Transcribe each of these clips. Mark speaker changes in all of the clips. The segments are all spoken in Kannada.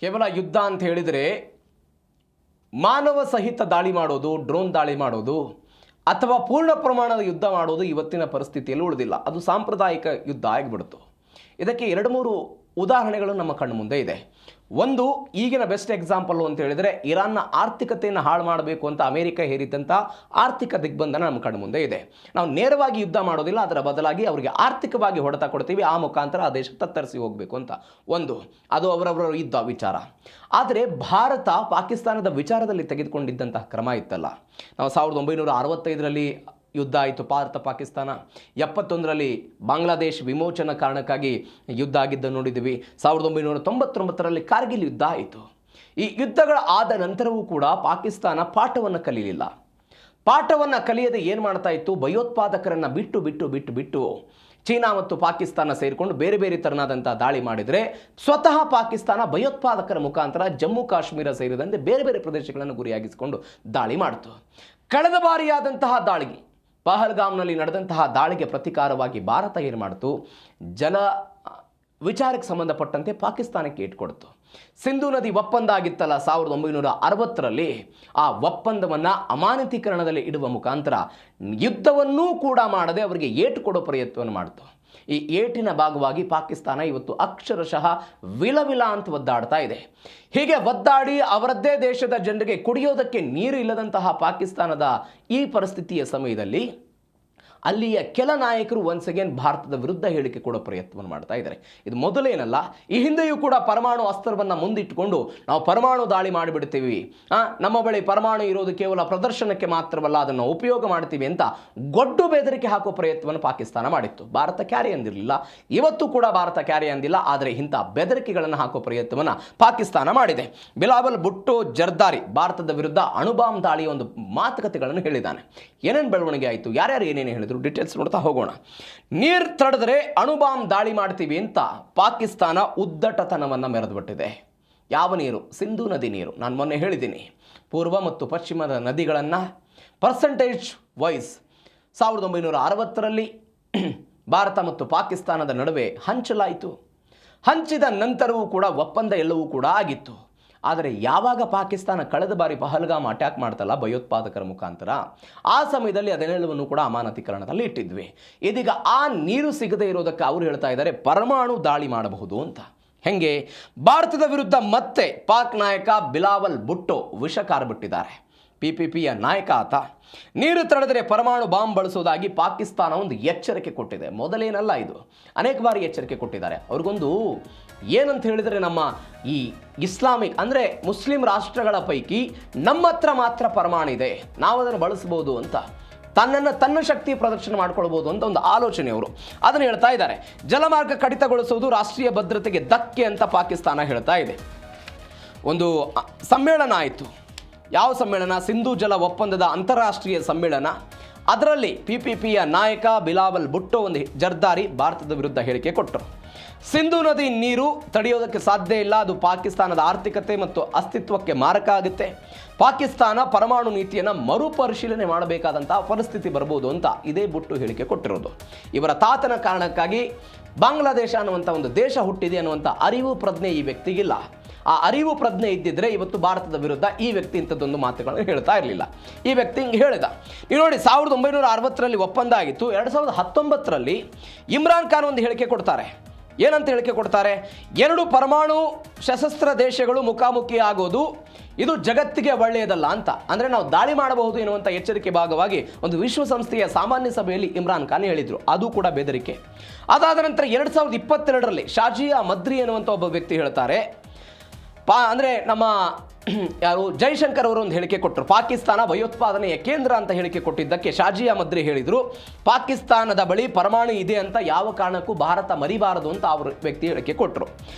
Speaker 1: ಕೇವಲ ಯುದ್ಧ ಅಂತ ಹೇಳಿದರೆ ಮಾನವ ಸಹಿತ ದಾಳಿ ಮಾಡೋದು, ಡ್ರೋನ್ ದಾಳಿ ಮಾಡೋದು ಅಥವಾ ಪೂರ್ಣ ಪ್ರಮಾಣದ ಯುದ್ಧ ಮಾಡೋದು ಇವತ್ತಿನ ಪರಿಸ್ಥಿತಿಯಲ್ಲಿ ಉಳಿದಿಲ್ಲ. ಅದು ಸಾಂಪ್ರದಾಯಿಕ ಯುದ್ಧ ಆಗಿಬಿಡ್ತು. ಇದಕ್ಕೆ 2-3 ಉದಾಹರಣೆಗಳು ನಮ್ಮ ಕಣ್ಣು ಮುಂದೆ ಇದೆ. ಒಂದು ಈಗಿನ ಬೆಸ್ಟ್ ಎಕ್ಸಾಂಪಲ್ ಅಂತ ಹೇಳಿದರೆ ಇರಾನ್ನ ಆರ್ಥಿಕತೆಯನ್ನು ಹಾಳು ಮಾಡಬೇಕು ಅಂತ ಅಮೆರಿಕ ಹೇರಿದಂಥ ಆರ್ಥಿಕ ದಿಗ್ಬಂಧನ ನಮ್ಮ ಕಣ್ಣು ಮುಂದೆ ಇದೆ. ನಾವು ನೇರವಾಗಿ ಯುದ್ಧ ಮಾಡೋದಿಲ್ಲ, ಅದರ ಬದಲಾಗಿ ಅವರಿಗೆ ಆರ್ಥಿಕವಾಗಿ ಹೊಡೆತ ಕೊಡ್ತೀವಿ, ಆ ಮುಖಾಂತರ ಆ ದೇಶ ತತ್ತರಿಸಿ ಹೋಗಬೇಕು ಅಂತ ಅದು ಅವರವರ ಯುದ್ಧ ವಿಚಾರ. ಆದರೆ ಭಾರತ ಪಾಕಿಸ್ತಾನದ ವಿಚಾರದಲ್ಲಿ ತೆಗೆದುಕೊಂಡಿದ್ದಂತಹ ಕ್ರಮ ಇತ್ತಲ್ಲ. ನಾವು 1965ರಲ್ಲಿ ಯುದ್ಧ ಆಯಿತು ಭಾರತ ಪಾಕಿಸ್ತಾನ, 71ರಲ್ಲಿ ಬಾಂಗ್ಲಾದೇಶ್ ವಿಮೋಚನಾ ಕಾರಣಕ್ಕಾಗಿ ಯುದ್ಧ ಆಗಿದ್ದನ್ನು ನೋಡಿದ್ದೀವಿ, 1999ರಲ್ಲಿ ಕಾರ್ಗಿಲ್ ಯುದ್ಧ ಆಯಿತು. ಈ ಯುದ್ಧಗಳ ಆದ ನಂತರವೂ ಕೂಡ ಪಾಕಿಸ್ತಾನ ಪಾಠವನ್ನು ಕಲಿಯಲಿಲ್ಲ. ಪಾಠವನ್ನು ಕಲಿಯದೆ ಏನು ಮಾಡ್ತಾ ಇತ್ತು, ಭಯೋತ್ಪಾದಕರನ್ನು ಬಿಟ್ಟು ಚೀನಾ ಮತ್ತು ಪಾಕಿಸ್ತಾನ ಸೇರಿಕೊಂಡು ಬೇರೆ ಬೇರೆ ತರನಾದಂಥ ದಾಳಿ ಮಾಡಿದರೆ ಸ್ವತಃ ಪಾಕಿಸ್ತಾನ ಭಯೋತ್ಪಾದಕರ ಮುಖಾಂತರ ಜಮ್ಮು ಕಾಶ್ಮೀರ ಸೇರಿದಂತೆ ಬೇರೆ ಬೇರೆ ಪ್ರದೇಶಗಳನ್ನು ಗುರಿಯಾಗಿಸಿಕೊಂಡು ದಾಳಿ ಮಾಡಿತು. ಕಳೆದ ಬಾರಿಯಾದಂತಹ ದಾಳಿಗೆ, ಪಹಲ್ಗಾಮ್ನಲ್ಲಿ ನಡೆದಂತಹ ದಾಳಿಗೆ ಪ್ರತಿಕಾರವಾಗಿ ಭಾರತ ಏನು ಮಾಡಿತು, ಜಲ ವಿಚಾರಕ್ಕೆ ಸಂಬಂಧಪಟ್ಟಂತೆ ಪಾಕಿಸ್ತಾನಕ್ಕೆ ಇಟ್ಕೊಡ್ತು. ಸಿಂಧೂ ನದಿ ಒಪ್ಪಂದ ಆಗಿತ್ತಲ್ಲ 1960ರಲ್ಲಿ, ಆ ಒಪ್ಪಂದವನ್ನು ಅಮಾನತೀಕರಣದಲ್ಲಿ ಇಡುವ ಮುಖಾಂತರ ಯುದ್ಧವನ್ನೂ ಕೂಡ ಮಾಡದೆ ಅವರಿಗೆ ಏಟು ಕೊಡೋ ಪ್ರಯತ್ನವನ್ನು ಮಾಡಿತು. ಈ ಏಟಿನ ಭಾಗವಾಗಿ ಪಾಕಿಸ್ತಾನ ಇವತ್ತು ಅಕ್ಷರಶಃ ವಿಲವಿಲ ಅಂತ ಒದ್ದಾಡ್ತಾ ಇದೆ. ಹೀಗೆ ಒದ್ದಾಡಿ ಅವರದ್ದೇ ದೇಶದ ಜನರಿಗೆ ಕುಡಿಯೋದಕ್ಕೆ ನೀರು ಇಲ್ಲದಂತಹ ಪಾಕಿಸ್ತಾನದ ಈ ಪರಿಸ್ಥಿತಿಯ ಸಮಯದಲ್ಲಿ ಅಲ್ಲಿಯ ಕೆಲ ನಾಯಕರು ಒನ್ಸ್ ಅಗೇನ್ ಭಾರತದ ವಿರುದ್ಧ ಹೇಳಿಕೆ ಕೊಡೋ ಪ್ರಯತ್ನವನ್ನು ಮಾಡ್ತಾ ಇದ್ದಾರೆ. ಇದು ಮೊದಲೇನಲ್ಲ, ಈ ಹಿಂದೆಯೂ ಕೂಡ ಪರಮಾಣು ಅಸ್ತ್ರವನ್ನು ಮುಂದಿಟ್ಟುಕೊಂಡು ನಾವು ಪರಮಾಣು ದಾಳಿ ಮಾಡಿಬಿಡ್ತೀವಿ, ನಮ್ಮ ಬಳಿ ಪರಮಾಣು ಇರೋದು ಕೇವಲ ಪ್ರದರ್ಶನಕ್ಕೆ ಮಾತ್ರವಲ್ಲ, ಅದನ್ನು ಉಪಯೋಗ ಮಾಡ್ತೀವಿ ಅಂತ ಗೊಡ್ಡು ಬೆದರಿಕೆ ಹಾಕೋ ಪ್ರಯತ್ನವನ್ನು ಪಾಕಿಸ್ತಾನ ಮಾಡಿತ್ತು. ಭಾರತ ಕ್ಯಾರಿ ಅಂದಿರಲಿಲ್ಲ, ಇವತ್ತು ಕೂಡ ಭಾರತ ಕ್ಯಾರಿ ಅಂದಿಲ್ಲ. ಆದರೆ ಇಂಥ ಬೆದರಿಕೆಗಳನ್ನು ಹಾಕೋ ಪ್ರಯತ್ನವನ್ನು ಪಾಕಿಸ್ತಾನ ಮಾಡಿದೆ. ಬಿಲಾವಲ್ ಭುಟ್ಟೋ ಜರ್ದಾರಿ ಭಾರತದ ವಿರುದ್ಧ ಅಣುಬಾಂಬ್ ದಾಳಿಯ ಒಂದು ಮಾತುಕತೆಗಳನ್ನು ಹೇಳಿದ್ದಾನೆ. ಏನೇನು ಬೆಳವಣಿಗೆ ಆಯಿತು, ಯಾರ್ಯಾರು ಏನೇನು ಹೇಳಿದ್ರು ಡೀಟೇಲ್ಸ್ ನೋಡ್ತಾ ಹೋಗೋಣ. ನೀರು ತಡೆದರೆ ಅಣುಬಾಂಬ್ ದಾಳಿ ಮಾಡ್ತೀವಿ ಅಂತ ಪಾಕಿಸ್ತಾನ ಉದ್ದಟತನವನ್ನು ಮೆರೆದುಬಿಟ್ಟಿದೆ. ಯಾವ ನೀರು? ಸಿಂಧೂ ನದಿ ನೀರು. ನಾನು ಮೊನ್ನೆ ಹೇಳಿದ್ದೀನಿ, ಪೂರ್ವ ಮತ್ತು ಪಶ್ಚಿಮದ ನದಿಗಳನ್ನು ಪರ್ಸೆಂಟೇಜ್ ವೈಸ್ 1960ರಲ್ಲಿ ಭಾರತ ಮತ್ತು ಪಾಕಿಸ್ತಾನದ ನಡುವೆ ಹಂಚಲಾಯಿತು. ಹಂಚಿದ ನಂತರವೂ ಕೂಡ ಒಪ್ಪಂದ ಎಲ್ಲವೂ ಕೂಡ ಆಗಿತ್ತು. ಆದರೆ ಯಾವಾಗ ಪಾಕಿಸ್ತಾನ ಕಳೆದ ಬಾರಿ ಪಹಲ್ಗಾಮ್ ಅಟ್ಯಾಕ್ ಮಾಡ್ತಲ್ಲ ಭಯೋತ್ಪಾದಕರ ಮುಖಾಂತರ, ಆ ಸಮಯದಲ್ಲಿ ಅದನ್ನೆಲ್ಲವನ್ನು ಕೂಡ ಅಮಾನತೀಕರಣದಲ್ಲಿ ಇಟ್ಟಿದ್ವಿ. ಇದೀಗ ಆ ನೀರು ಸಿಗದೇ ಇರೋದಕ್ಕೆ ಅವರು ಹೇಳ್ತಾ ಇದ್ದಾರೆ ಪರಮಾಣು ದಾಳಿ ಮಾಡಬಹುದು ಅಂತ. ಹೆಂಗೆ? ಭಾರತದ ವಿರುದ್ಧ ಮತ್ತೆ ಪಾಕ್ ನಾಯಕ ಬಿಲಾವಲ್ ಭುಟ್ಟೋ ವಿಷ ಕಾರ್ಬಿಟ್ಟಿದ್ದಾರೆ. PPPಯ ನಾಯಕ ಆತ. ನೀರು ತಡೆದರೆ ಪರಮಾಣು ಬಾಂಬ್ ಬಳಸೋದಾಗಿ ಪಾಕಿಸ್ತಾನ ಒಂದು ಎಚ್ಚರಿಕೆ ಕೊಟ್ಟಿದೆ. ಮೊದಲೇನಲ್ಲ, ಇದು ಅನೇಕ ಬಾರಿ ಎಚ್ಚರಿಕೆ ಕೊಟ್ಟಿದ್ದಾರೆ. ಅವ್ರಿಗೊಂದು ಏನಂತ ಹೇಳಿದರೆ, ನಮ್ಮ ಈ ಇಸ್ಲಾಮಿಕ್ ಅಂದರೆ ಮುಸ್ಲಿಂ ರಾಷ್ಟ್ರಗಳ ಪೈಕಿ ನಮ್ಮ ಹತ್ರ ಮಾತ್ರ ಪರಮಾಣು ಇದೆ, ನಾವು ಅದನ್ನು ಬಳಸ್ಬೋದು ಅಂತ ತನ್ನ ಶಕ್ತಿ ಪ್ರದರ್ಶನ ಮಾಡ್ಕೊಳ್ಬೋದು ಅಂತ ಒಂದು ಆಲೋಚನೆ ಅವರು ಅದನ್ನು ಹೇಳ್ತಾ ಇದ್ದಾರೆ. ಜಲಮಾರ್ಗ ಕಡಿತಗೊಳಿಸುವುದು ರಾಷ್ಟ್ರೀಯ ಭದ್ರತೆಗೆ ಧಕ್ಕೆ ಅಂತ ಪಾಕಿಸ್ತಾನ ಹೇಳ್ತಾ ಇದೆ. ಒಂದು ಸಮ್ಮೇಳನ ಆಯಿತು. ಯಾವ ಸಮ್ಮೇಳನ? ಸಿಂಧೂ ಜಲ ಒಪ್ಪಂದದ ಅಂತಾರಾಷ್ಟ್ರೀಯ ಸಮ್ಮೇಳನ. ಅದರಲ್ಲಿ PPPಯ ನಾಯಕ ಬಿಲಾವಲ್ ಭುಟ್ಟೋ ಒಂದು ಜರ್ದಾರಿ ಭಾರತದ ವಿರುದ್ಧ ಹೇಳಿಕೆ ಕೊಟ್ಟರು. ಸಿಂಧೂ ನದಿ ನೀರು ತಡೆಯೋದಕ್ಕೆ ಸಾಧ್ಯ ಇಲ್ಲ, ಅದು ಪಾಕಿಸ್ತಾನದ ಆರ್ಥಿಕತೆ ಮತ್ತು ಅಸ್ತಿತ್ವಕ್ಕೆ ಮಾರಕ ಆಗುತ್ತೆ. ಪಾಕಿಸ್ತಾನ ಪರಮಾಣು ನೀತಿಯನ್ನು ಮರುಪರಿಶೀಲನೆ ಮಾಡಬೇಕಾದಂತಹ ಪರಿಸ್ಥಿತಿ ಬರ್ಬೋದು ಅಂತ ಇದೇ ಭುಟ್ಟೋ ಹೇಳಿಕೆ ಕೊಟ್ಟಿರೋದು. ಇವರ ತಾತನ ಕಾರಣಕ್ಕಾಗಿ ಬಾಂಗ್ಲಾದೇಶ ಅನ್ನುವಂಥ ಒಂದು ದೇಶ ಹುಟ್ಟಿದೆ ಅನ್ನುವಂಥ ಅರಿವು ಪ್ರಜ್ಞೆ ಈ ವ್ಯಕ್ತಿಗಿಲ್ಲ. ಆ ಅರಿವು ಪ್ರಜ್ಞೆ ಇದ್ದಿದ್ರೆ ಇವತ್ತು ಭಾರತದ ವಿರುದ್ಧ ಈ ವ್ಯಕ್ತಿ ಇಂಥದ್ದೊಂದು ಮಾತುಗಳನ್ನು ಹೇಳ್ತಾ ಇರಲಿಲ್ಲ. ಈ ವ್ಯಕ್ತಿ ಹಿಂಗೆ ಹೇಳಿದ. ನೀವು ನೋಡಿ, 1960ರಲ್ಲಿ ಒಪ್ಪಂದ ಆಗಿತ್ತು. 2019ರಲ್ಲಿ ಇಮ್ರಾನ್ ಖಾನ್ ಒಂದು ಹೇಳಿಕೆ ಕೊಡ್ತಾರೆ. ಏನಂತ ಹೇಳಿಕೆ ಕೊಡ್ತಾರೆ? 2 ಪರಮಾಣು ಸಶಸ್ತ್ರ ದೇಶಗಳು ಮುಖಾಮುಖಿ ಆಗೋದು ಇದು ಜಗತ್ತಿಗೆ ಒಳ್ಳೆಯದಲ್ಲ ಅಂತ. ಅಂದರೆ ನಾವು ದಾಳಿ ಮಾಡಬಹುದು ಎನ್ನುವಂಥ ಎಚ್ಚರಿಕೆ ಭಾಗವಾಗಿ ಒಂದು ವಿಶ್ವಸಂಸ್ಥೆಯ ಸಾಮಾನ್ಯ ಸಭೆಯಲ್ಲಿ ಇಮ್ರಾನ್ ಖಾನ್ ಹೇಳಿದರು. ಅದು ಕೂಡ ಬೆದರಿಕೆ. ಅದಾದ ನಂತರ 2022ರಲ್ಲಿ ಶಾಜಿಯಾ ಮದ್ರಿ ಎನ್ನುವಂಥ ಒಬ್ಬ ವ್ಯಕ್ತಿ ಹೇಳ್ತಾರೆ, ಅಂದರೆ ನಮ್ಮ ಯಾರು ಜೈಶಂಕರ್ ಅವರು ಒಂದು ಹೇಳಿಕೆ ಕೊಟ್ಟರು. ಪಾಕಿಸ್ತಾನ ಭಯೋತ್ಪಾದನೆಯ ಕೇಂದ್ರ ಅಂತ ಹೇಳಿಕೆ ಕೊಟ್ಟಿದ್ದಕ್ಕೆ ಶಾಜಿಯಾ ಮದ್ರಿ ಹೇಳಿದರು, ಪಾಕಿಸ್ತಾನದ ಬಳಿ ಪರಮಾಣು ಇದೆ ಅಂತ ಯಾವ ಕಾರಣಕ್ಕೂ ಭಾರತ ಮರಿಬಾರದು ಅಂತ ಅವರು ವ್ಯಕ್ತಿ ಹೇಳಿಕೆ ಕೊಟ್ಟರು.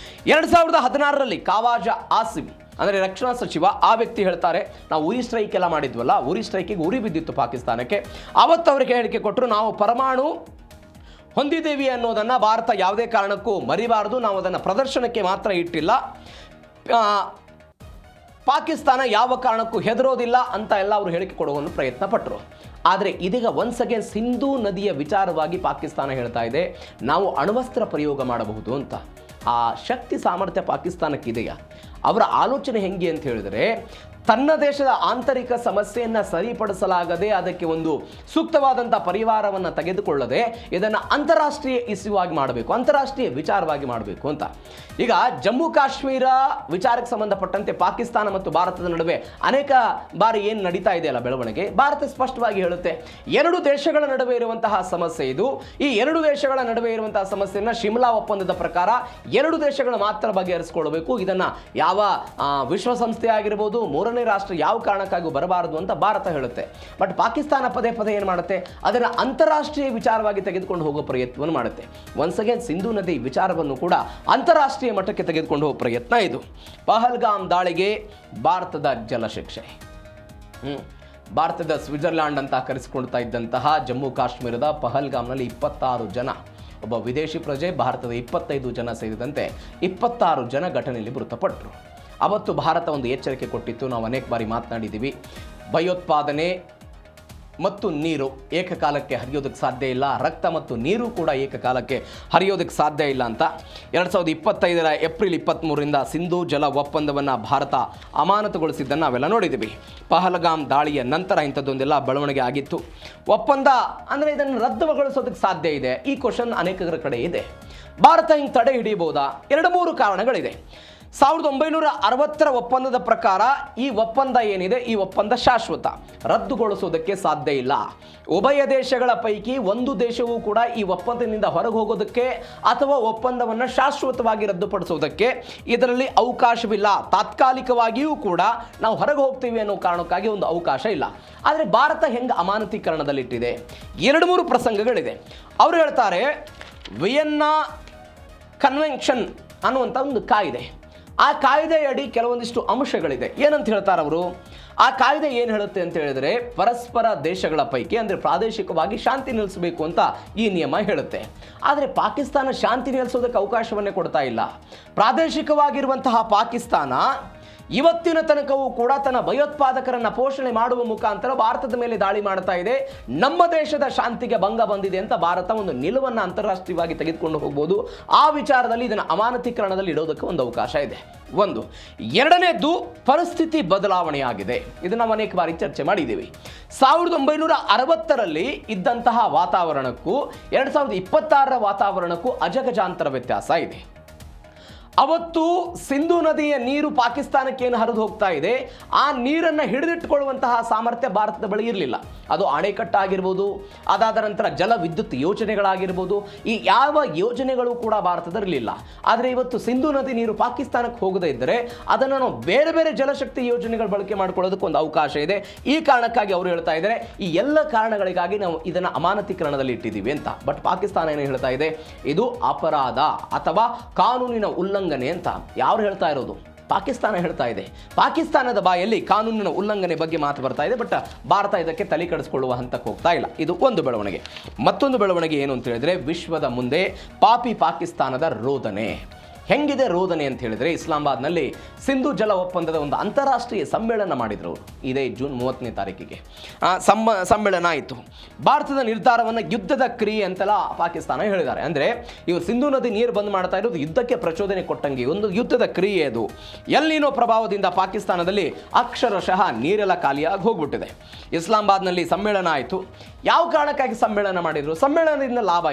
Speaker 1: 2016ರಲ್ಲಿ ಖವಾಜಾ ಆಸಿಮ್ ಅಂದರೆ ರಕ್ಷಣಾ ಸಚಿವ, ಆ ವ್ಯಕ್ತಿ ಹೇಳ್ತಾರೆ, ನಾವು ಉರಿ ಸ್ಟ್ರೈಕ್ ಎಲ್ಲ ಮಾಡಿದ್ವಲ್ಲ, ಉರಿ ಸ್ಟ್ರೈಕಿಗೆ ಉರಿ ಬಿದ್ದಿತ್ತು ಪಾಕಿಸ್ತಾನಕ್ಕೆ, ಅವತ್ತು ಅವರಿಗೆ ಹೇಳಿಕೆ ಕೊಟ್ಟರು, ನಾವು ಪರಮಾಣು ಹೊಂದಿದ್ದೇವೆ ಅನ್ನೋದನ್ನು ಭಾರತ ಯಾವುದೇ ಕಾರಣಕ್ಕೂ ಮರಿಬಾರದು, ನಾವು ಅದನ್ನು ಪ್ರದರ್ಶನಕ್ಕೆ ಮಾತ್ರ ಇಟ್ಟಿಲ್ಲ, ಪಾಕಿಸ್ತಾನ ಯಾವ ಕಾರಣಕ್ಕೂ ಹೆದರೋದಿಲ್ಲ ಅಂತ ಎಲ್ಲ ಅವರು ಹೇಳಿಕೆ ಕೊಡುವ ಪ್ರಯತ್ನ ಪಟ್ಟರು. ಆದರೆ ಇದೀಗ ಒನ್ಸ್ ಅಗೇನ್ ಸಿಂಧೂ ನದಿಯ ವಿಚಾರವಾಗಿ ಪಾಕಿಸ್ತಾನ ಹೇಳ್ತಾ ಇದೆ, ನಾವು ಅಣ್ವಸ್ತ್ರ ಪ್ರಯೋಗ ಮಾಡಬಹುದು ಅಂತ. ಆ ಶಕ್ತಿ ಸಾಮರ್ಥ್ಯ ಪಾಕಿಸ್ತಾನಕ್ಕಿದೆಯಾ? ಅವರ ಆಲೋಚನೆ ಹೆಂಗೆ ಅಂತ ಹೇಳಿದ್ರೆ, ತನ್ನ ದೇಶದ ಆಂತರಿಕ ಸಮಸ್ಯೆಯನ್ನು ಸರಿಪಡಿಸಲಾಗದೆ ಅದಕ್ಕೆ ಒಂದು ಸೂಕ್ತವಾದಂಥ ಪರಿವಾರವನ್ನು ತೆಗೆದುಕೊಳ್ಳದೆ ಇದನ್ನು ಅಂತಾರಾಷ್ಟ್ರೀಯ ಇಶ್ಯೂ ಆಗಿ ಮಾಡಬೇಕು, ಅಂತಾರಾಷ್ಟ್ರೀಯ ವಿಚಾರವಾಗಿ ಮಾಡಬೇಕು ಅಂತ. ಈಗ ಜಮ್ಮು ಕಾಶ್ಮೀರ ವಿಚಾರಕ್ಕೆ ಸಂಬಂಧಪಟ್ಟಂತೆ ಪಾಕಿಸ್ತಾನ ಮತ್ತು ಭಾರತದ ನಡುವೆ ಅನೇಕ ಬಾರಿ ಏನು ನಡೀತಾ ಇದೆಯಲ್ಲ ಬೆಳವಣಿಗೆ, ಭಾರತ ಸ್ಪಷ್ಟವಾಗಿ ಹೇಳುತ್ತೆ ಎರಡು ದೇಶಗಳ ನಡುವೆ ಇರುವಂತಹ ಸಮಸ್ಯೆ ಇದು. ಈ ಎರಡು ದೇಶಗಳ ನಡುವೆ ಇರುವಂತಹ ಸಮಸ್ಯೆಯನ್ನು ಶಿಮ್ಲಾ ಒಪ್ಪಂದದ ಪ್ರಕಾರ ಎರಡು ದೇಶಗಳು ಮಾತ್ರ ಬಗೆಹರಿಸಿಕೊಳ್ಳಬೇಕು. ಇದನ್ನು ಯಾವ ವಿಶ್ವಸಂಸ್ಥೆ ಆಗಿರ್ಬೋದು, ಮೂರನೇ ರಾಷ್ಟ್ರ ಯಾವ ಕಾರಣಕ್ಕಾಗಿ ಬರಬಾರದು ಅಂತ ಭಾರತ ಹೇಳುತ್ತೆ. ಬಟ್ ಪಾಕಿಸ್ತಾನ ಪದೇ ಪದೇ ಏನು ಮಾಡುತ್ತೆ, ಅದನ್ನು ಅಂತಾರಾಷ್ಟ್ರೀಯ ವಿಚಾರವಾಗಿ ತೆಗೆದುಕೊಂಡು ಹೋಗೋ ಪ್ರಯತ್ನವನ್ನು ಮಾಡುತ್ತೆ. ಒನ್ಸ್ ಅಗೇನ್ ಸಿಂಧೂ ನದಿ ವಿಚಾರವನ್ನು ಕೂಡ ಅಂತಾರಾಷ್ಟ್ರೀಯ ಮಟ್ಟಕ್ಕೆ ತೆಗೆದುಕೊಂಡು ಹೋಗೋ ಪ್ರಯತ್ನ ಇದು. ಪಹಲ್ಗಾಮ್ ದಾಳಿಗೆ ಭಾರತದ ಜಲಶಿಕ್ಷೆ. ಭಾರತದ ಸ್ವಿಟ್ಜರ್ಲ್ಯಾಂಡ್ ಅಂತ ಕರೆಸಿಕೊಳ್ತಾ ಇದ್ದಂತಹ ಜಮ್ಮು ಕಾಶ್ಮೀರದ ಪಹಲ್ಗಾಮ್ನಲ್ಲಿ 26 ಜನ, ಒಬ್ಬ ವಿದೇಶಿ ಪ್ರಜೆ, ಭಾರತದ 25 ಜನ ಸೇರಿದಂತೆ 26 ಜನ ಘಟನೆಯಲ್ಲಿ ಮೃತಪಟ್ಟರು. ಅವತ್ತು ಭಾರತ ಒಂದು ಎಚ್ಚರಿಕೆ ಕೊಟ್ಟಿತ್ತು, ನಾವು ಅನೇಕ ಬಾರಿ ಮಾತನಾಡಿದ್ದೀವಿ. ಭಯೋತ್ಪಾದನೆ ಮತ್ತು ನೀರು ಏಕಕಾಲಕ್ಕೆ ಹರಿಯೋದಕ್ಕೆ ಸಾಧ್ಯ ಇಲ್ಲ, ರಕ್ತ ಮತ್ತು ನೀರು ಕೂಡ ಏಕಕಾಲಕ್ಕೆ ಹರಿಯೋದಕ್ಕೆ ಸಾಧ್ಯ ಇಲ್ಲ ಅಂತ. 2025 ಏಪ್ರಿಲ್ 23ರಿಂದ ಸಿಂಧೂ ಜಲ ಒಪ್ಪಂದವನ್ನು ಭಾರತ ಅಮಾನತುಗೊಳಿಸಿದ್ದನ್ನು ನಾವೆಲ್ಲ ನೋಡಿದ್ದೀವಿ. ಪಹಲ್ಗಾಮ್ ದಾಳಿಯ ನಂತರ ಇಂಥದ್ದೊಂದೆಲ್ಲ ಬೆಳವಣಿಗೆ ಆಗಿತ್ತು. ಒಪ್ಪಂದ ಅಂದರೆ ಇದನ್ನು ರದ್ದುಗೊಳಿಸೋದಕ್ಕೆ ಸಾಧ್ಯ ಇದೆ, ಈ ಕ್ವಶನ್ ಅನೇಕರ ಕಡೆ ಇದೆ. ಭಾರತ ಹಿಂಗೆ ತಡೆ ಹಿಡಿಯಬಹುದಾ? 2-3 ಕಾರಣಗಳಿದೆ. 1960ರ ಒಪ್ಪಂದದ ಪ್ರಕಾರ ಈ ಒಪ್ಪಂದ ಏನಿದೆ, ಈ ಒಪ್ಪಂದ ಶಾಶ್ವತ, ರದ್ದುಗೊಳಿಸೋದಕ್ಕೆ ಸಾಧ್ಯ ಇಲ್ಲ. ಉಭಯ ದೇಶಗಳ ಪೈಕಿ ಒಂದು ದೇಶವೂ ಕೂಡ ಈ ಒಪ್ಪಂದದಿಂದ ಹೊರಗೆ ಹೋಗೋದಕ್ಕೆ ಅಥವಾ ಒಪ್ಪಂದವನ್ನು ಶಾಶ್ವತವಾಗಿ ರದ್ದುಪಡಿಸೋದಕ್ಕೆ ಇದರಲ್ಲಿ ಅವಕಾಶವಿಲ್ಲ. ತಾತ್ಕಾಲಿಕವಾಗಿಯೂ ಕೂಡ ನಾವು ಹೊರಗೆ ಹೋಗ್ತೀವಿ ಅನ್ನೋ ಕಾರಣಕ್ಕಾಗಿ ಒಂದು ಅವಕಾಶ ಇಲ್ಲ. ಆದರೆ ಭಾರತ ಹೆಂಗೆ ಅಮಾನತೀಕರಣದಲ್ಲಿಟ್ಟಿದೆ? 2-3 ಪ್ರಸಂಗಗಳಿದೆ. ಅವರು ಹೇಳ್ತಾರೆ ವಿಯೆನ್ನಾ ಕನ್ವೆನ್ಷನ್ ಅನ್ನುವಂಥ ಒಂದು ಕಾಯ್ದೆ, ಆ ಕಾಯ್ದೆಯಡಿ ಕೆಲವೊಂದಿಷ್ಟು ಅಂಶಗಳಿದೆ. ಏನಂತ ಹೇಳ್ತಾರೆ ಅವರು? ಆ ಕಾಯ್ದೆ ಏನು ಹೇಳುತ್ತೆ ಅಂತ ಹೇಳಿದರೆ, ಪರಸ್ಪರ ದೇಶಗಳ ಪೈಕಿ ಅಂದರೆ ಪ್ರಾದೇಶಿಕವಾಗಿ ಶಾಂತಿ ನೆಲೆಸಬೇಕು ಅಂತ ಈ ನಿಯಮ ಹೇಳುತ್ತೆ. ಆದರೆ ಪಾಕಿಸ್ತಾನ ಶಾಂತಿ ನೆಲೆಸೋದಕ್ಕೆ ಅವಕಾಶವನ್ನೇ ಕೊಡ್ತಾ ಇಲ್ಲ. ಪ್ರಾದೇಶಿಕವಾಗಿರುವಂತಹ ಪಾಕಿಸ್ತಾನ ಇವತ್ತಿನ ತನಕವೂ ಕೂಡ ತನ್ನ ಭಯೋತ್ಪಾದಕರನ್ನು ಪೋಷಣೆ ಮಾಡುವ ಮುಖಾಂತರ ಭಾರತದ ಮೇಲೆ ದಾಳಿ ಮಾಡ್ತಾ ಇದೆ. ನಮ್ಮ ದೇಶದ ಶಾಂತಿಗೆ ಭಂಗ ಬಂದಿದೆ ಅಂತ ಭಾರತ ಒಂದು ನಿಲುವನ್ನು ಅಂತಾರಾಷ್ಟ್ರೀಯವಾಗಿ ತೆಗೆದುಕೊಂಡು ಹೋಗ್ಬೋದು. ಆ ವಿಚಾರದಲ್ಲಿ ಇದನ್ನು ಅಮಾನತೀಕರಣದಲ್ಲಿ ಇಡೋದಕ್ಕೆ ಒಂದು ಅವಕಾಶ ಇದೆ. ಒಂದು. ಎರಡನೇದ್ದು, ಪರಿಸ್ಥಿತಿ ಬದಲಾವಣೆಯಾಗಿದೆ. ಇದನ್ನು ನಾವು ಅನೇಕ ಬಾರಿ ಚರ್ಚೆ ಮಾಡಿದ್ದೀವಿ. 1960ರಲ್ಲಿ ಇದ್ದಂತಹ ವಾತಾವರಣಕ್ಕೂ 2026ರ ವಾತಾವರಣಕ್ಕೂ ಅಜಗಜಾಂತರ ವ್ಯತ್ಯಾಸ ಇದೆ. ಅವತ್ತು ಸಿಂಧೂ ನದಿಯ ನೀರು ಪಾಕಿಸ್ತಾನಕ್ಕೆ ಏನು ಹರಿದು ಹೋಗ್ತಾ ಇದೆ, ಆ ನೀರನ್ನು ಹಿಡಿದಿಟ್ಟುಕೊಳ್ಳುವಂತಹ ಸಾಮರ್ಥ್ಯ ಭಾರತದ ಬಳಿ ಇರಲಿಲ್ಲ. ಅದು ಅಣೆಕಟ್ಟಾಗಿರ್ಬೋದು, ಅದಾದ ನಂತರ ಜಲ ವಿದ್ಯುತ್ ಯೋಜನೆಗಳಾಗಿರ್ಬೋದು, ಈ ಯಾವ ಯೋಜನೆಗಳು ಕೂಡ ಭಾರತದಲ್ಲಿರಲಿಲ್ಲ. ಆದರೆ ಇವತ್ತು ಸಿಂಧೂ ನದಿ ನೀರು ಪಾಕಿಸ್ತಾನಕ್ಕೆ ಹೋಗದೇ ಇದ್ದರೆ ಅದನ್ನು ನಾವು ಬೇರೆ ಬೇರೆ ಜಲಶಕ್ತಿ ಯೋಜನೆಗಳು ಬಳಕೆ ಮಾಡ್ಕೊಳ್ಳೋದಕ್ಕೆ ಒಂದು ಅವಕಾಶ ಇದೆ. ಈ ಕಾರಣಕ್ಕಾಗಿ ಅವರು ಹೇಳ್ತಾ ಇದ್ದಾರೆ, ಈ ಎಲ್ಲ ಕಾರಣಗಳಿಗಾಗಿ ನಾವು ಇದನ್ನು ಅಮಾನತೀಕರಣದಲ್ಲಿ ಇಟ್ಟಿದ್ದೀವಿ ಅಂತ. ಬಟ್ ಪಾಕಿಸ್ತಾನ ಏನು ಹೇಳ್ತಾ ಇದೆ, ಇದು ಅಪರಾಧ ಅಥವಾ ಕಾನೂನಿನ ಉಲ್ಲಂಘನೆ ಅಂತ. ಯಾರು ಹೇಳ್ತಾ ಇರೋದು? ಪಾಕಿಸ್ತಾನ ಹೇಳ್ತಾ ಇದೆ. ಪಾಕಿಸ್ತಾನದ ಬಾಯಲ್ಲಿ ಕಾನೂನಿನ ಉಲ್ಲಂಘನೆ ಬಗ್ಗೆ ಮಾತು ಬರ್ತಾ ಇದೆ. ಬಟ್ ಭಾರತ ಇದಕ್ಕೆ ತಲೆ ಕೆಡಿಸ್ಕೊಳ್ಳುವ ಹಂತಕ್ಕೆ ಹೋಗ್ತಾ ಇಲ್ಲ. ಇದು ಒಂದು ಬೆಳವಣಿಗೆ. ಮತ್ತೊಂದು ಬೆಳವಣಿಗೆ ಏನು ಅಂತ ಹೇಳಿದ್ರೆ, ವಿಶ್ವದ ಮುಂದೆ ಪಾಪಿ ಪಾಕಿಸ್ತಾನದ ರೋದನೆ. ಹೆಂಗಿದೆ ರೋದನೆ ಅಂತ ಹೇಳಿದ್ರೆ, ಇಸ್ಲಾಮಾಬಾದ್ನಲ್ಲಿ ಸಿಂಧೂ ಜಲ ಒಪ್ಪಂದದ ಒಂದು ಅಂತಾರಾಷ್ಟ್ರೀಯ ಸಮ್ಮೇಳನ ಮಾಡಿದ್ರು. ಇದೇ ಜೂನ್ 30ನೇ ತಾರೀಕಿಗೆ ಸಮ್ಮೇಳನ ಆಯಿತು. ಭಾರತದ ನಿರ್ಧಾರವನ್ನು ಯುದ್ಧದ ಕ್ರಿಯೆ ಅಂತೆಲ್ಲ ಪಾಕಿಸ್ತಾನ ಹೇಳಿದ್ದಾರೆ. ಅಂದರೆ ಇವರು ಸಿಂಧೂ ನದಿ ನೀರು ಬಂದ್ ಮಾಡ್ತಾ ಇರೋದು ಯುದ್ಧಕ್ಕೆ ಪ್ರಚೋದನೆ ಕೊಟ್ಟಂಗೆ ಒಂದು ಯುದ್ಧದ ಕ್ರಿಯೆ ಅದು. ಎಲ್ಲಿನೋ ಪ್ರಭಾವದಿಂದ ಪಾಕಿಸ್ತಾನದಲ್ಲಿ ಅಕ್ಷರಶಃ ನೀರೆಲ್ಲ ಖಾಲಿಯಾಗಿ ಹೋಗ್ಬಿಟ್ಟಿದೆ. ಇಸ್ಲಾಮಾಬಾದ್ನಲ್ಲಿ ಸಮ್ಮೇಳನ ಆಯಿತು. ಯಾವ ಕಾರಣಕ್ಕಾಗಿ ಸಮ್ಮೇಳನ ಮಾಡಿದ್ರು? ಸಮ್ಮೇಳನದಿಂದ ಲಾಭ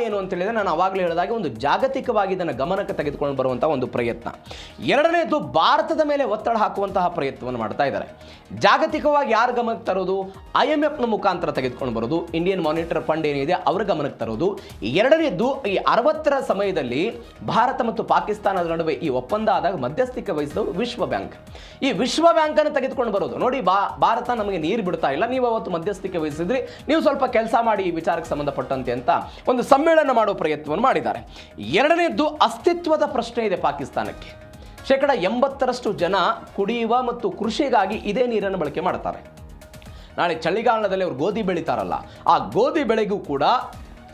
Speaker 1: ಏನು ಅಂತ ಹೇಳಿದ್ರೆ, ನಾನು ಆವಾಗಲೇ ಹೇಳಿದಾಗೆ ಒಂದು ಜಾಗತಿಕವಾಗಿ ಇದನ್ನು ಗಮನಕ್ಕೆ ತೆಗೆದುಕೊಂಡು ಬರುವಂತಹ ಒಂದು ಪ್ರಯತ್ನ. ಎರಡನೇದು, ಭಾರತದ ಮೇಲೆ ಒತ್ತಡ ಹಾಕುವಂತಹ ಪ್ರಯತ್ನವನ್ನು ಮಾಡ್ತಾ ಇದ್ದಾರೆ. ಜಾಗತಿಕವಾಗಿ ಯಾರು ಗಮನಕ್ಕೆ ತರೋದು? IMFನ ಮುಖಾಂತರ ತೆಗೆದುಕೊಂಡು ಬರೋದು, ಇಂಡಿಯನ್ ಮಾನಿಟರಿ ಫಂಡ್ ಏನಿದೆ ಅವರ ಗಮನಕ್ಕೆ ತರೋದು. ಎರಡನೇದು, ಈ 60ರ ಸಮಯದಲ್ಲಿ ಭಾರತ ಮತ್ತು ಪಾಕಿಸ್ತಾನದ ನಡುವೆ ಈ ಒಪ್ಪಂದ ಆದಾಗ ಮಧ್ಯಸ್ಥಿಕೆ ವಹಿಸಿದವರು ವಿಶ್ವ ಬ್ಯಾಂಕ್. ಈ ವಿಶ್ವ ಬ್ಯಾಂಕನ್ನು ತೆಗೆದುಕೊಂಡು ಬರೋದು, ನೋಡಿ ಭಾರತ ನಮಗೆ ನೀರು ಬಿಡ್ತಾ ಇಲ್ಲ, ನೀವು ಅವತ್ತು ಮಧ್ಯಸ್ಥಿಕೆ ವಹಿಸಿದ್ರಿ, ನೀವು ಸ್ವಲ್ಪ ಕೆಲಸ ಮಾಡಿ ಈ ವಿಚಾರಕ್ಕೆ ಸಂಬಂಧಪಟ್ಟಂತೆ ಅಂತ ಒಂದು ಸಮ್ಮೇಳನ ಮಾಡೋ ಪ್ರಯತ್ನವನ್ನು ಮಾಡಿದ್ದಾರೆ. ಎರಡನೇದ್ದು, ಅಸ್ತಿತ್ವದ ಪ್ರಶ್ನೆ ಇದೆ ಪಾಕಿಸ್ತಾನಕ್ಕೆ. 80% ಜನ ಕುಡಿಯುವ ಮತ್ತು ಕೃಷಿಗಾಗಿ ಇದೇ ನೀರನ್ನು ಬಳಕೆ ಮಾಡ್ತಾರೆ. ನಾಳೆ ಚಳಿಗಾಲದಲ್ಲಿ ಅವರು ಗೋಧಿ ಬೆಳೀತಾರಲ್ಲ, ಆ ಗೋಧಿ ಬೆಳೆಗೂ ಕೂಡ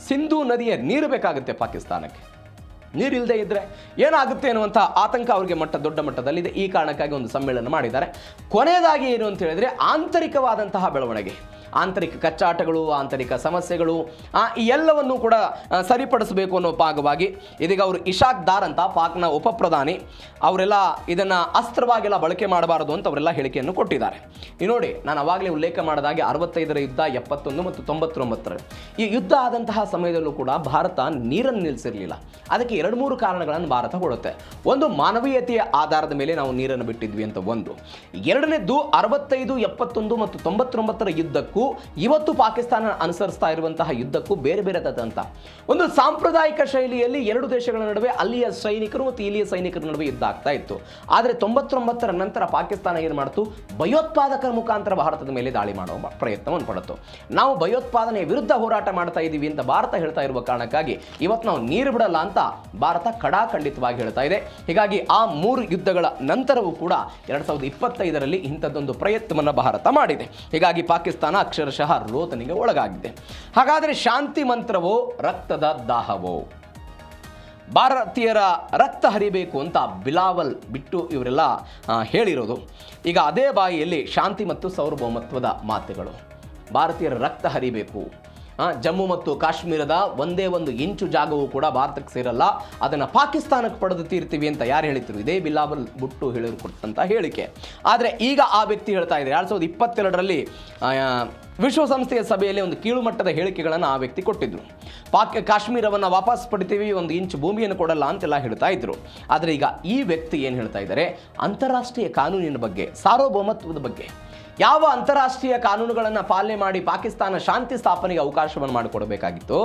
Speaker 1: ಸಿಂಧೂ ನದಿಯ ನೀರು ಬೇಕಾಗುತ್ತೆ ಪಾಕಿಸ್ತಾನಕ್ಕೆ. ನೀರಿಲ್ಲದೆ ಇದ್ದರೆ ಏನಾಗುತ್ತೆ ಅನ್ನುವಂಥ ಆತಂಕ ಅವರಿಗೆ ದೊಡ್ಡ ಮಟ್ಟದಲ್ಲಿದೆ. ಈ ಕಾರಣಕ್ಕಾಗಿ ಒಂದು ಸಮ್ಮೇಳನ ಮಾಡಿದ್ದಾರೆ. ಕೊನೆಯದಾಗಿ ಏನು ಅಂತ ಹೇಳಿದರೆ, ಆಂತರಿಕವಾದಂತಹ ಬೆಳವಣಿಗೆ. ಆಂತರಿಕ ಕಚ್ಚಾಟಗಳು, ಆಂತರಿಕ ಸಮಸ್ಯೆಗಳು ಈ ಎಲ್ಲವನ್ನು ಕೂಡ ಸರಿಪಡಿಸಬೇಕು ಅನ್ನೋ ಭಾಗವಾಗಿ ಇದೀಗ ಅವರು ಇಶಾಕ್ ದಾರ್ ಅಂತ ಪಾಕ್ನ ಉಪ ಪ್ರಧಾನಿ ಅವರೆಲ್ಲ ಇದನ್ನು ಅಸ್ತ್ರವಾಗೆಲ್ಲ ಬಳಕೆ ಮಾಡಬಾರದು ಅಂತ ಅವರೆಲ್ಲ ಹೇಳಿಕೆಯನ್ನು ಕೊಟ್ಟಿದ್ದಾರೆ. ನೀವು ನೋಡಿ, ನಾನು ಅವಾಗಲೇ ಉಲ್ಲೇಖ ಮಾಡಿದಾಗೆ 65ರ ಯುದ್ಧ, 71 ಮತ್ತು 99ರ ಈ ಯುದ್ಧ ಆದಂತಹ ಸಮಯದಲ್ಲೂ ಕೂಡ ಭಾರತ ನೀರನ್ನು ನಿಲ್ಲಿಸಿರಲಿಲ್ಲ. ಅದಕ್ಕೆ 2-3 ಕಾರಣಗಳನ್ನು ಭಾರತ ಕೊಡುತ್ತೆ. ಒಂದು, ಮಾನವೀಯತೆಯ ಆಧಾರದ ಮೇಲೆ ನಾವು ನೀರನ್ನು ಬಿಟ್ಟಿದ್ವಿ ಅಂತ ಒಂದು. ಎರಡನೇದ್ದು, 65, 71 ಮತ್ತು 99ರ ಯುದ್ಧಕ್ಕೂ ಇವತ್ತು ಪಾಕಿಸ್ತಾನ ಅನುಸರಿಸ್ತಾ ಇರುವಂತಹ ಯುದ್ಧಕ್ಕೂ ಬೇರೆ ಬೇರೆ ಅಂತ ಒಂದು ಸಾಂಪ್ರದಾಯಿಕ ಶೈಲಿಯಲ್ಲಿ ಎರಡು ದೇಶಗಳ ನಡುವೆ ಅಲ್ಲಿಯ ಸೈನಿಕರು ಮತ್ತು ಇಲ್ಲಿಯ ಸೈನಿಕರ ನಡುವೆ ಯುದ್ಧ ಆಗ್ತಾ ಇತ್ತು. ಆದರೆ 99ರ ನಂತರ ಪಾಕಿಸ್ತಾನ ಏನು ಮಾಡ್ತು? ಭಯೋತ್ಪಾದಕರ ಮುಖಾಂತರ ಭಾರತದ ಮೇಲೆ ದಾಳಿ ಮಾಡುವ ಪ್ರಯತ್ನವನ್ನು ಪಡುತ್ತು. ನಾವು ಭಯೋತ್ಪಾದನೆಯ ವಿರುದ್ಧ ಹೋರಾಟ ಮಾಡ್ತಾ ಇದ್ದೀವಿ ಅಂತ ಭಾರತ ಹೇಳ್ತಾ ಇರುವ ಕಾರಣಕ್ಕಾಗಿ ಇವತ್ತು ನಾವು ನೀರು ಬಿಡಲ್ಲ ಅಂತ ಭಾರತ ಖಡಾಖಂಡಿತವಾಗಿ ಹೇಳ್ತಾ ಇದೆ. ಹೀಗಾಗಿ ಆ 3 ಯುದ್ಧಗಳ ನಂತರವೂ ಕೂಡ 2025ರಲ್ಲಿ ಇಂಥದ್ದೊಂದು ಪ್ರಯತ್ನವನ್ನು ಭಾರತ ಮಾಡಿದೆ. ಹೀಗಾಗಿ ಪಾಕಿಸ್ತಾನ ಅಕ್ಷರಶಃ ರೋದನೆಗೆ ಒಳಗಾಗಿದೆ. ಹಾಗಾದರೆ ಶಾಂತಿ ಮಂತ್ರವೋ ರಕ್ತದ ದಾಹವೋ? ಭಾರತೀಯರ ರಕ್ತ ಹರಿಬೇಕು ಅಂತ ಬಿಲಾವಲ್ ಬಿಟ್ಟು ಇವರೆಲ್ಲ ಹೇಳಿರೋದು. ಈಗ ಅದೇ ಬಾಯಿಯಲ್ಲಿ ಶಾಂತಿ ಮತ್ತು ಸಾರ್ವಭೌಮತ್ವದ ಮಾತುಗಳು. ಭಾರತೀಯರ ರಕ್ತ ಹರಿಬೇಕು, ಜಮ್ಮು ಮತ್ತು ಕಾಶ್ಮೀರದ ಒಂದೇ ಒಂದು ಇಂಚು ಜಾಗವೂ ಕೂಡ ಭಾರತಕ್ಕೆ ಸೇರಲ್ಲ, ಅದನ್ನು ಪಾಕಿಸ್ತಾನಕ್ಕೆ ಪಡೆದು ತೀರ್ತೀವಿ ಅಂತ ಯಾರು ಹೇಳಿದ್ರು? ಇದೇ ಬಿಲಾವಲ್ ಭುಟ್ಟು ಕೊಟ್ಟಂಥ ಹೇಳಿಕೆ. ಆದರೆ ಈಗ ಆ ವ್ಯಕ್ತಿ ಹೇಳ್ತಾ ಇದ್ದಾರೆ, 2022ರಲ್ಲಿ ವಿಶ್ವಸಂಸ್ಥೆಯ ಸಭೆಯಲ್ಲಿ ಒಂದು ಕೀಳುಮಟ್ಟದ ಹೇಳಿಕೆಗಳನ್ನು ಆ ವ್ಯಕ್ತಿ ಕೊಟ್ಟಿದ್ರು. ಕಾಶ್ಮೀರವನ್ನು ವಾಪಸ್ ಪಡಿತೀವಿ, 1 ಇಂಚು ಭೂಮಿಯನ್ನು ಕೊಡಲ್ಲ ಅಂತೆಲ್ಲ ಹೇಳ್ತಾ ಇದ್ರು. ಆದರೆ ಈಗ ಈ ವ್ಯಕ್ತಿ ಏನು ಹೇಳ್ತಾ ಇದ್ದಾರೆ? ಅಂತಾರಾಷ್ಟ್ರೀಯ ಕಾನೂನಿನ ಬಗ್ಗೆ, ಸಾರ್ವಭೌಮತ್ವದ ಬಗ್ಗೆ, ಯಾವ ಅಂತಾರಾಷ್ಟ್ರೀಯ ಕಾನೂನುಗಳನ್ನು ಪಾಲನೆ ಮಾಡಿ ಪಾಕಿಸ್ತಾನ ಶಾಂತಿ ಸ್ಥಾಪನೆಗೆ ಅವಕಾಶವನ್ನು ಮಾಡಿಕೊಡಬೇಕಾಗಿತ್ತು,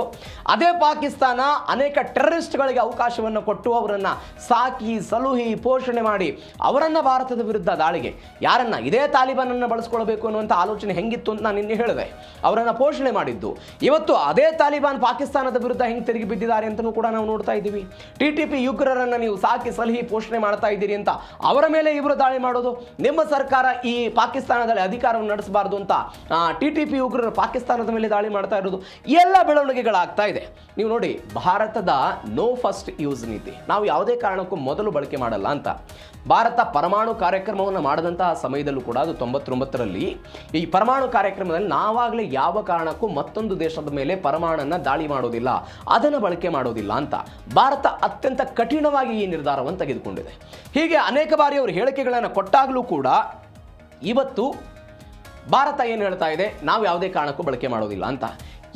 Speaker 1: ಅದೇ ಪಾಕಿಸ್ತಾನ ಅನೇಕ ಟೆರರಿಸ್ಟ್ಗಳಿಗೆ ಅವಕಾಶವನ್ನು ಕೊಟ್ಟು ಅವರನ್ನು ಸಾಕಿ ಸಲುಹಿ ಪೋಷಣೆ ಮಾಡಿ ಅವರನ್ನು ಭಾರತದ ವಿರುದ್ಧ ದಾಳಿಗೆ, ಯಾರನ್ನ? ಇದೇ ತಾಲಿಬಾನನ್ನು ಬಳಸ್ಕೊಳ್ಬೇಕು ಅನ್ನುವಂಥ ಆಲೋಚನೆ ಹೆಂಗಿತ್ತು ಅಂತ ನಾನು ನಿನ್ನೆ ಹೇಳಿದೆ. ಅವರನ್ನು ಪೋಷಣೆ ಮಾಡಿದ್ದು. ಇವತ್ತು ಅದೇ ತಾಲಿಬಾನ್ ಪಾಕಿಸ್ತಾನದ ವಿರುದ್ಧ ಹೆಂಗೆ ತಿರುಗಿ ಬಿದ್ದಿದ್ದಾರೆ ಅಂತಲೂ ಕೂಡ ನಾವು ನೋಡ್ತಾ ಇದ್ದೀವಿ. TTP ಉಗ್ರರನ್ನು ನೀವು ಸಾಕಿ ಸಲಹಿ ಪೋಷಣೆ ಮಾಡ್ತಾ ಇದ್ದೀರಿ ಅಂತ ಅವರ ಮೇಲೆ ಇವರು ದಾಳಿ ಮಾಡೋದು. ನಿಮ್ಮ ಸರ್ಕಾರ ಈ ಪಾಕಿಸ್ತಾನದಲ್ಲಿ ಅಧಿಕಾರವನ್ನು ನಡೆಸಬಾರದು ಅಂತ TTP ಉಗ್ರರು ಪಾಕಿಸ್ತಾನದ ಮೇಲೆ ದಾಳಿ ಮಾಡ್ತಾ ಇರೋದು. ಎಲ್ಲ ಬೆಳವಣಿಗೆಗಳಾಗ್ತಾ ಇದೆ. ನೀವು ನೋಡಿ, ಭಾರತದ ನೋ ಫಸ್ಟ್ ಯೂಸ್ ನೀತಿ, ನಾವು ಯಾವುದೇ ಕಾರಣಕ್ಕೂ ಮೊದಲು ಬಳಕೆ ಮಾಡಲ್ಲ ಅಂತ. ಭಾರತ ಪರಮಾಣು ಕಾರ್ಯಕ್ರಮವನ್ನು ಮಾಡಿದಂತಹ ಸಮಯದಲ್ಲೂ ಕೂಡ, ಅದು 99ರಲ್ಲಿ, ಈ ಪರಮಾಣು ಕಾರ್ಯಕ್ರಮದಲ್ಲಿ ನಾವಾಗಲೇ ಯಾವ ಕಾರಣಕ್ಕೂ ಮತ್ತೊಂದು ದೇಶದ ಮೇಲೆ ಪರಮಾಣನ್ನು ದಾಳಿ ಮಾಡೋದಿಲ್ಲ, ಅದನ್ನು ಬಳಕೆ ಮಾಡೋದಿಲ್ಲ ಅಂತ ಭಾರತ ಅತ್ಯಂತ ಕಠಿಣವಾಗಿ ಈ ನಿರ್ಧಾರವನ್ನು ತೆಗೆದುಕೊಂಡಿದೆ. ಹೀಗೆ ಅನೇಕ ಬಾರಿ ಅವರು ಹೇಳಿಕೆಗಳನ್ನು ಕೊಟ್ಟಾಗಲೂ ಕೂಡ ಇವತ್ತು ಭಾರತ ಏನು ಹೇಳ್ತಾ ಇದೆ? ನಾವು ಯಾವುದೇ ಕಾರಣಕ್ಕೂ ಬಳಕೆ ಮಾಡೋದಿಲ್ಲ ಅಂತ.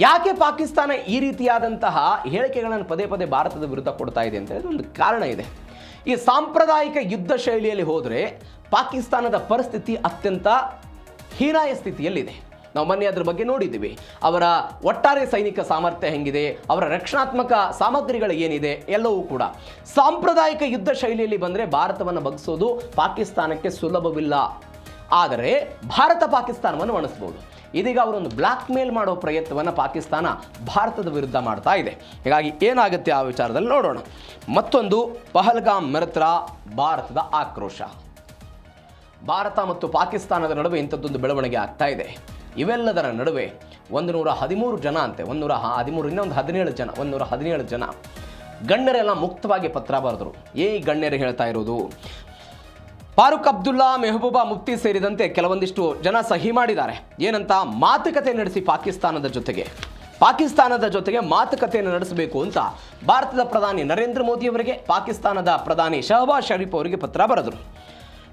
Speaker 1: ಯಾಕೆ ಪಾಕಿಸ್ತಾನ ಈ ರೀತಿಯಾದಂತಹ ಹೇಳಿಕೆಗಳನ್ನು ಪದೇ ಪದೇ ಭಾರತದ ವಿರುದ್ಧ ಕೊಡ್ತಾ ಇದೆ ಅಂತ ಒಂದು ಕಾರಣ ಇದೆ. ಈ ಸಾಂಪ್ರದಾಯಿಕ ಯುದ್ಧ ಶೈಲಿಯಲ್ಲಿ ಹೋದರೆ ಪಾಕಿಸ್ತಾನದ ಪರಿಸ್ಥಿತಿ ಅತ್ಯಂತ ಹೀನಾಯ ಸ್ಥಿತಿಯಲ್ಲಿದೆ. ನಾವು ಮೊನ್ನೆ ಅದರ ಬಗ್ಗೆ ನೋಡಿದ್ದೀವಿ. ಅವರ ಒಟ್ಟಾರೆ ಸೈನಿಕ ಸಾಮರ್ಥ್ಯ ಹೆಂಗಿದೆ, ಅವರ ರಕ್ಷಣಾತ್ಮಕ ಸಾಮಗ್ರಿಗಳು ಏನಿದೆ, ಎಲ್ಲವೂ ಕೂಡ. ಸಾಂಪ್ರದಾಯಿಕ ಯುದ್ಧ ಶೈಲಿಯಲ್ಲಿ ಬಂದರೆ ಭಾರತವನ್ನು ಬಗ್ಗಿಸೋದು ಪಾಕಿಸ್ತಾನಕ್ಕೆ ಸುಲಭವಿಲ್ಲ. ಆದರೆ ಭಾರತ ಪಾಕಿಸ್ತಾನವನ್ನು ಒಣಿಸ್ಬೋದು. ಇದೀಗ ಅವರೊಂದು ಬ್ಲ್ಯಾಕ್ ಮೇಲ್ ಮಾಡೋ ಪ್ರಯತ್ನವನ್ನು ಪಾಕಿಸ್ತಾನ ಭಾರತದ ವಿರುದ್ಧ ಮಾಡ್ತಾ ಇದೆ. ಹೀಗಾಗಿ ಏನಾಗುತ್ತೆ ಆ ವಿಚಾರದಲ್ಲಿ ನೋಡೋಣ. ಮತ್ತೊಂದು, ಪಹಲ್ಗಾಮ್ ಮೆರೆತ್ರ ಭಾರತದ ಆಕ್ರೋಶ. ಭಾರತ ಮತ್ತು ಪಾಕಿಸ್ತಾನದ ನಡುವೆ ಇಂಥದ್ದೊಂದು ಬೆಳವಣಿಗೆ ಆಗ್ತಾ ಇದೆ. ಇವೆಲ್ಲದರ ನಡುವೆ 113 ಜನ ಅಂತೆ, 113, ಇನ್ನೊಂದು 117 ಜನ ಗಣ್ಯರೆಲ್ಲ ಮುಕ್ತವಾಗಿ ಪತ್ರ ಬರೆದರು. ಗಣ್ಯರು ಹೇಳ್ತಾ ಇರೋದು, ಫಾರೂಕ್ ಅಬ್ದುಲ್ಲಾ, ಮೆಹಬೂಬಾ ಮುಫ್ತಿ ಸೇರಿದಂತೆ ಕೆಲವೊಂದಿಷ್ಟು ಜನ ಸಹಿ ಮಾಡಿದ್ದಾರೆ. ಏನಂತ? ಮಾತುಕತೆ ನಡೆಸಿ ಪಾಕಿಸ್ತಾನದ ಜೊತೆಗೆ ಮಾತುಕತೆಯನ್ನು ನಡೆಸಬೇಕು ಅಂತ ಭಾರತದ ಪ್ರಧಾನಿ ನರೇಂದ್ರ ಮೋದಿ ಅವರಿಗೆ ಪಾಕಿಸ್ತಾನದ ಪ್ರಧಾನಿ ಶಹಬಾಜ್ ಶರೀಫ್ ಅವರಿಗೆ ಪತ್ರ ಬರೆದರು.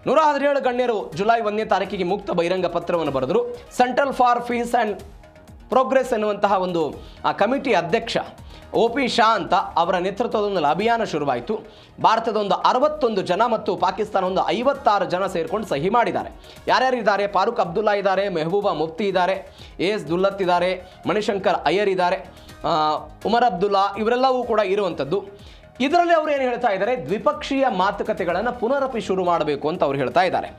Speaker 1: 117 ಗಣ್ಯರು ಜುಲೈ 1ನೇ ತಾರೀಕಿಗೆ ಮುಕ್ತ ಬಹಿರಂಗ ಪತ್ರವನ್ನು ಬರೆದರು. Central for peace and progress ಎನ್ನುವಂತಹ ಒಂದು ಕಮಿಟಿ ಅಧ್ಯಕ್ಷ OP ಶಾ ಅಂತ ಅವರ ನೇತೃತ್ವದ ಒಂದು ಅಭಿಯಾನ ಶುರುವಾಯಿತು. ಭಾರತದ ಒಂದು 61 ಜನ ಮತ್ತು ಪಾಕಿಸ್ತಾನ ಒಂದು 56 ಜನ ಸೇರಿಕೊಂಡು ಸಹಿ ಮಾಡಿದ್ದಾರೆ. ಯಾರ್ಯಾರು ಇದ್ದಾರೆ? ಫಾರೂಕ್ ಅಬ್ದುಲ್ಲಾ ಇದ್ದಾರೆ, ಮೆಹಬೂಬಾ ಮುಫ್ತಿ ಇದ್ದಾರೆ, AS ದುಲ್ಲತ್ ಇದ್ದಾರೆ, ಮಣಿಶಂಕರ್ ಅಯ್ಯರ್ ಇದ್ದಾರೆ, ಉಮರ್ ಅಬ್ದುಲ್ಲಾ, ಇವರೆಲ್ಲವೂ ಕೂಡ ಇರುವಂಥದ್ದು. ಇದರಲ್ಲಿ ಅವರು ಏನು ಹೇಳ್ತಾ ಇದ್ದಾರೆ? ದ್ವಿಪಕ್ಷೀಯ ಮಾತುಕತೆಗಳನ್ನು ಪುನರಪಿ ಶುರು ಮಾಡಬೇಕು ಅಂತ ಅವರು ಹೇಳ್ತಾ ಇದ್ದಾರೆ.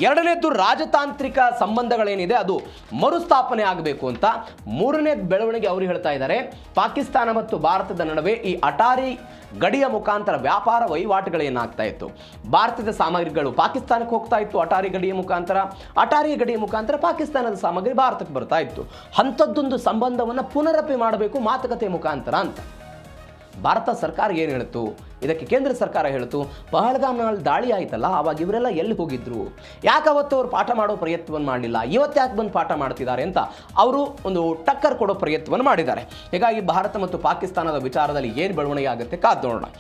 Speaker 1: ಎರಡನೇದು, ರಾಜತಾಂತ್ರಿಕ ಸಂಬಂಧಗಳೇನಿದೆ ಅದು ಮರುಸ್ಥಾಪನೆ ಆಗಬೇಕು ಅಂತ. ಮೂರನೇ ಬೆಳವಣಿಗೆ ಅವರು ಹೇಳ್ತಾ ಇದ್ದಾರೆ, ಪಾಕಿಸ್ತಾನ ಮತ್ತು ಭಾರತದ ನಡುವೆ ಈ ಅಟಾರಿ ಗಡಿಯ ಮುಖಾಂತರ ವ್ಯಾಪಾರ ವಹಿವಾಟುಗಳೇನಾಗ್ತಾ ಇತ್ತು. ಭಾರತದ ಸಾಮಗ್ರಿಗಳು ಪಾಕಿಸ್ತಾನಕ್ಕೆ ಹೋಗ್ತಾ ಇತ್ತು ಅಟಾರಿ ಗಡಿಯ ಮುಖಾಂತರ ಪಾಕಿಸ್ತಾನದ ಸಾಮಗ್ರಿ ಭಾರತಕ್ಕೆ ಬರ್ತಾ ಇತ್ತು. ಅಂಥದ್ದೊಂದು ಸಂಬಂಧವನ್ನು ಪುನರಪಿ ಮಾಡಬೇಕು ಮಾತುಕತೆ ಮುಖಾಂತರ ಅಂತ. ಭಾರತ ಸರ್ಕಾರ ಏನು ಹೇಳ್ತು, ಇದಕ್ಕೆ ಕೇಂದ್ರ ಸರ್ಕಾರ ಹೇಳ್ತು, ಪಹಲ್ಗಾಮ್ನಲ್ಲಿ ದಾಳಿ ಆಯ್ತಲ್ಲ ಆವಾಗ ಇವರೆಲ್ಲ ಎಲ್ಲಿ ಹೋಗಿದ್ರು, ಯಾಕೆ ಅವತ್ತು ಅವ್ರು ಪಾಠ ಮಾಡೋ ಪ್ರಯತ್ನವನ್ನು ಮಾಡಲಿಲ್ಲ, ಇವತ್ತು ಯಾಕೆ ಬಂದು ಪಾಠ ಮಾಡ್ತಿದ್ದಾರೆ ಅಂತ ಅವರು ಒಂದು ಟಕ್ಕರ್ ಕೊಡೋ ಪ್ರಯತ್ನವನ್ನು ಮಾಡಿದ್ದಾರೆ. ಹೀಗಾಗಿ ಭಾರತ ಮತ್ತು ಪಾಕಿಸ್ತಾನದ ವಿಚಾರದಲ್ಲಿ ಏನು ಬೆಳವಣಿಗೆ ಆಗುತ್ತೆ ಕಾದು ನೋಡೋಣ.